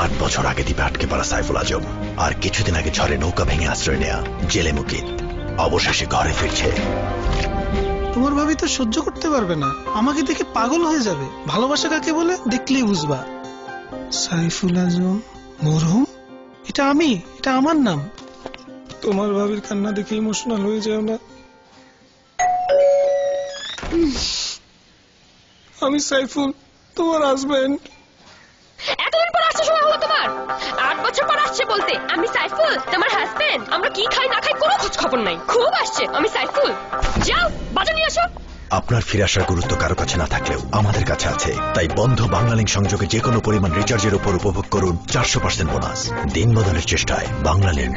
8 বছর আগে দ্বীপে আটকে পড়া সাইফুল আজম আর কিছুদিন আগে ঝড়ে নৌকা ভেঙে আশ্রয় নেয়া জেলে মুকিত অবশেষে ঘরে ফিরছে। তোমার ভাবি তো সহ্য করতে পারবে না, আমাকে দেখে পাগল হয়ে যাবে। ভালোবাসা কাকে বলে দেখলেই বুঝবা। সাইফুল আজম মরহুম, এটা আমি, এটা আমার নাম। তোমার ভাবির কান্না দেখে ইমোশনাল হয়ে যাও না। আমি সাইফুল, তোমার হাজবেন্ড। এতদিন পর আসছে সময় হলো তোমার? 8 বছর পর আসছে বলতে আমি সাইফুল তোমার হাজবেন্ড। আমরা কি খাই না খাই কোনো খোঁজ খবর নাই। খুব আসছে আমি সাইফুল। যাও বাজার নিয়ে আসো। আপনার ফিরে আসার গুরুত্ব কারো কাছে না থাকলেও আমাদের কাছে আছে, তাই বন্ধ বাংলালিংক সংযোগে যে কোনো পরিমাণ রিচার্জের উপর উপভোগ করুন 400% বোনাস। দিন বদলের চেষ্টায় বাংলালিংক।